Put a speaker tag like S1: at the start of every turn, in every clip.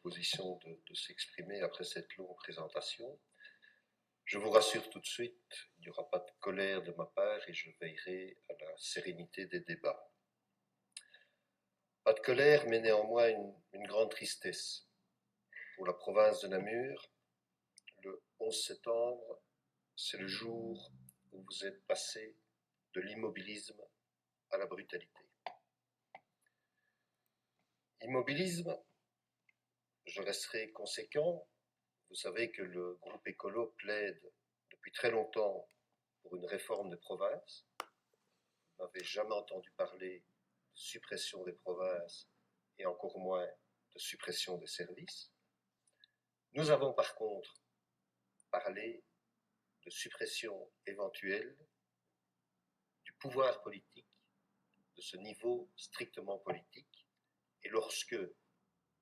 S1: disposition de s'exprimer après cette longue présentation. Je vous rassure tout de suite, il n'y aura pas de colère de ma part et je veillerai à la sérénité des débats. Pas de colère, mais néanmoins une grande tristesse. Pour la province de Namur, le 11 septembre, c'est le jour où vous êtes passé de l'immobilisme à la brutalité. Immobilisme, je resterai conséquent. Vous savez que le groupe écolo plaide depuis très longtemps pour une réforme des provinces. Vous n'avez jamais entendu parler de suppression des provinces et encore moins de suppression des services. Nous avons par contre parlé de suppression éventuelle du pouvoir politique, de ce niveau strictement politique. Et lorsque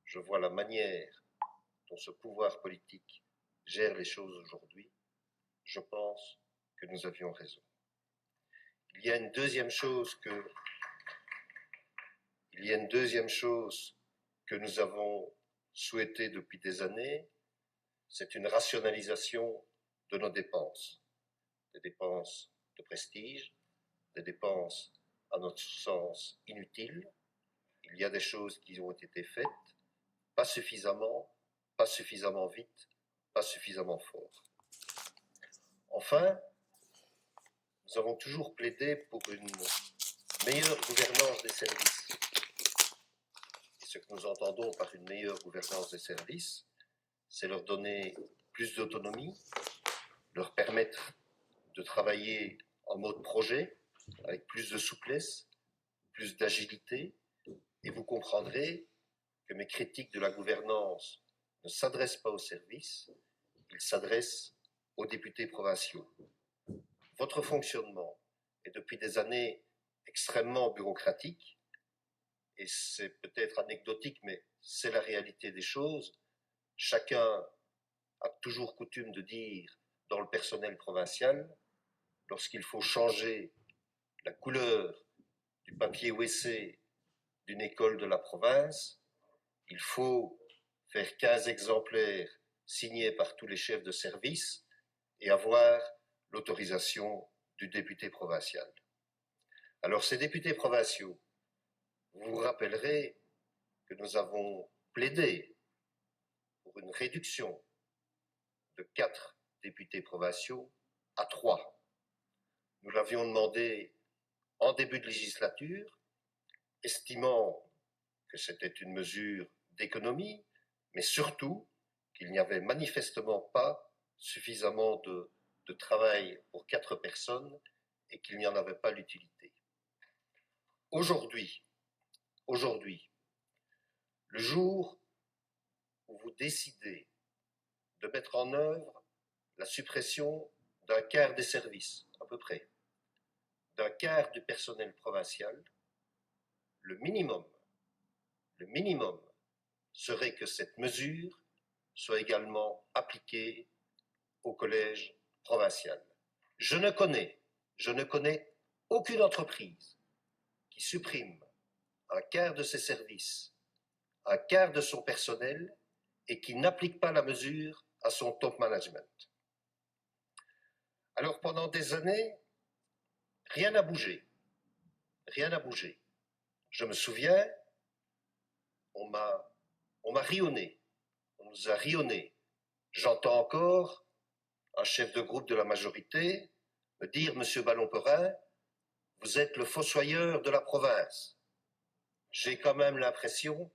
S1: je vois la manière dont ce pouvoir politique gère les choses aujourd'hui, je pense que nous avions raison. Il y a une deuxième chose que nous avons souhaité depuis des années, c'est une rationalisation de nos dépenses. Des dépenses de prestige, des dépenses à notre sens inutiles. Il y a des choses qui ont été faites, pas suffisamment vite, pas suffisamment fort. Enfin, nous avons toujours plaidé pour une meilleure gouvernance des services. Et ce que nous entendons par une meilleure gouvernance des services, c'est leur donner plus d'autonomie, leur permettre de travailler en mode projet, avec plus de souplesse, plus d'agilité, et vous comprendrez que mes critiques de la gouvernance ne s'adressent pas aux services, ils s'adressent aux députés provinciaux. Votre fonctionnement est depuis des années extrêmement bureaucratique, et c'est peut-être anecdotique, mais c'est la réalité des choses. Chacun a toujours coutume de dire dans le personnel provincial, lorsqu'il faut changer la couleur du papier WC d'une école de la province, il faut faire 15 exemplaires signés par tous les chefs de service et avoir l'autorisation du député provincial. Alors ces députés provinciaux, vous vous rappellerez que nous avons plaidé pour une réduction de 4 députés provinciaux à 3. Nous l'avions demandé en début de législature, estimant que c'était une mesure d'économie, mais surtout qu'il n'y avait manifestement pas suffisamment de travail pour 4 personnes et qu'il n'y en avait pas l'utilité. Aujourd'hui, le jour où vous décidez de mettre en œuvre la suppression d'un quart des services, à peu près, d'un quart du personnel provincial, le minimum serait que cette mesure soit également appliquée au collège provincial. Je ne connais aucune entreprise qui supprime un quart de ses services, un quart de son personnel et qui n'applique pas la mesure à son top management. Alors pendant des années, rien n'a bougé. Je me souviens, on m'a rionné, on nous a rionné. J'entends encore un chef de groupe de la majorité me dire, Monsieur Ballon-Perin, vous êtes le fossoyeur de la province. J'ai quand même l'impression,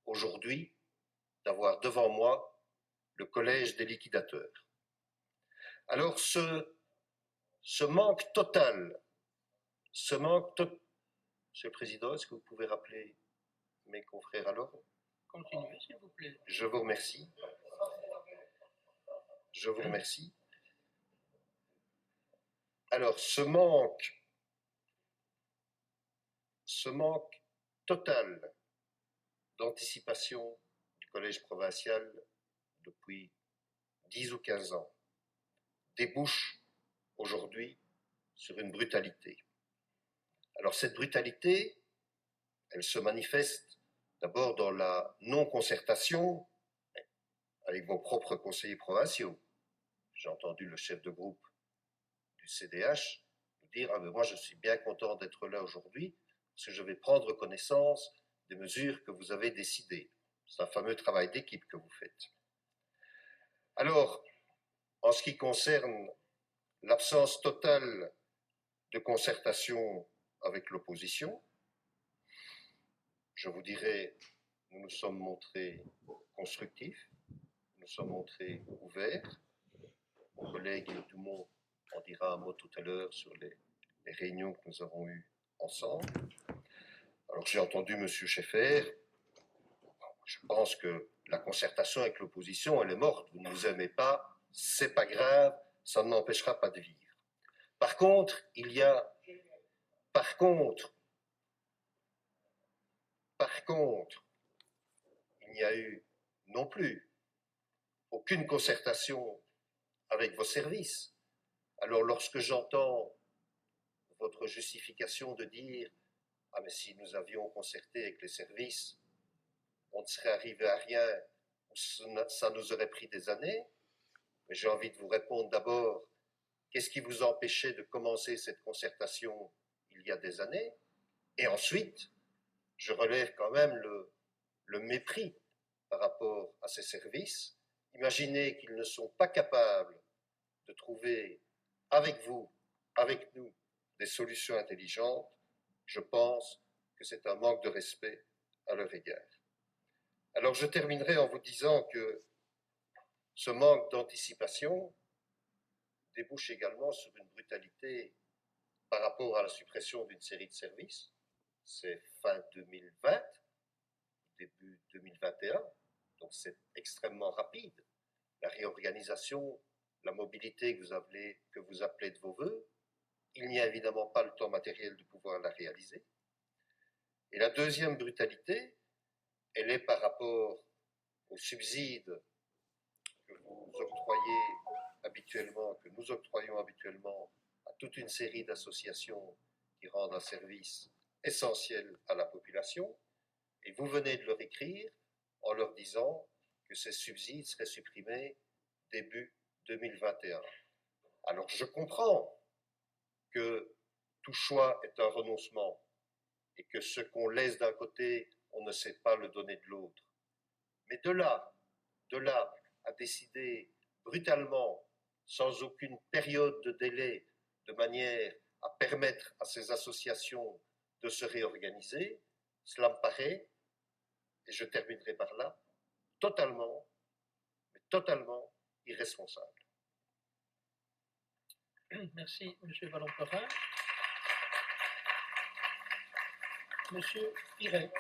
S1: aujourd'hui, d'avoir devant moi le collège des liquidateurs. Alors ce manque total, Monsieur le Président, est-ce que vous pouvez rappeler mes confrères à l'ordre?
S2: Continuez, s'il vous plaît.
S1: Je vous remercie. Alors, ce manque total d'anticipation du collège provincial depuis 10 ou 15 ans débouche aujourd'hui sur une brutalité. Alors, cette brutalité, elle se manifeste d'abord dans la non-concertation avec vos propres conseillers provinciaux. J'ai entendu le chef de groupe du CDH nous dire « Ah, mais moi, je suis bien content d'être là aujourd'hui parce que je vais prendre connaissance des mesures que vous avez décidées. » C'est un fameux travail d'équipe que vous faites. Alors, en ce qui concerne l'absence totale de concertation avec l'opposition, je vous dirais, nous nous sommes montrés constructifs, nous nous sommes montrés ouverts. Mon collègue Dumont en dira un mot tout à l'heure sur les réunions que nous avons eues ensemble. Alors j'ai entendu M. Scheffer, je pense que la concertation avec l'opposition, elle est morte. Vous ne nous aimez pas, c'est pas grave, ça ne m'empêchera pas de vivre. Par contre, il y a eu non plus aucune concertation avec vos services. Alors lorsque j'entends votre justification de dire « Ah mais si nous avions concerté avec les services, on ne serait arrivé à rien, ça nous aurait pris des années », mais j'ai envie de vous répondre d'abord, qu'est-ce qui vous empêchait de commencer cette concertation il y a des années? Et ensuite, je relève quand même le mépris par rapport à ces services. Imaginez qu'ils ne sont pas capables de trouver avec vous, avec nous, des solutions intelligentes. Je pense que c'est un manque de respect à leur égard. Alors je terminerai en vous disant que ce manque d'anticipation débouche également sur une brutalité par rapport à la suppression d'une série de services. C'est fin 2020, début 2021, donc c'est extrêmement rapide. La réorganisation, la mobilité que vous appelez de vos voeux, il n'y a évidemment pas le temps matériel de pouvoir la réaliser. Et la deuxième brutalité, elle est par rapport aux subsides que vous octroyez habituellement, que nous octroyons habituellement à toute une série d'associations qui rendent un service essentiel à la population. Et vous venez de leur écrire en leur disant que ces subsides seraient supprimés début 2021. Alors je comprends que tout choix est un renoncement et que ce qu'on laisse d'un côté, on ne sait pas le donner de l'autre. Mais de là à décider brutalement, sans aucune période de délai, de manière à permettre à ces associations de se réorganiser, cela me paraît, et je terminerai par là, totalement irresponsable.
S2: Merci, M. Vallon-Perrin. M. Piret.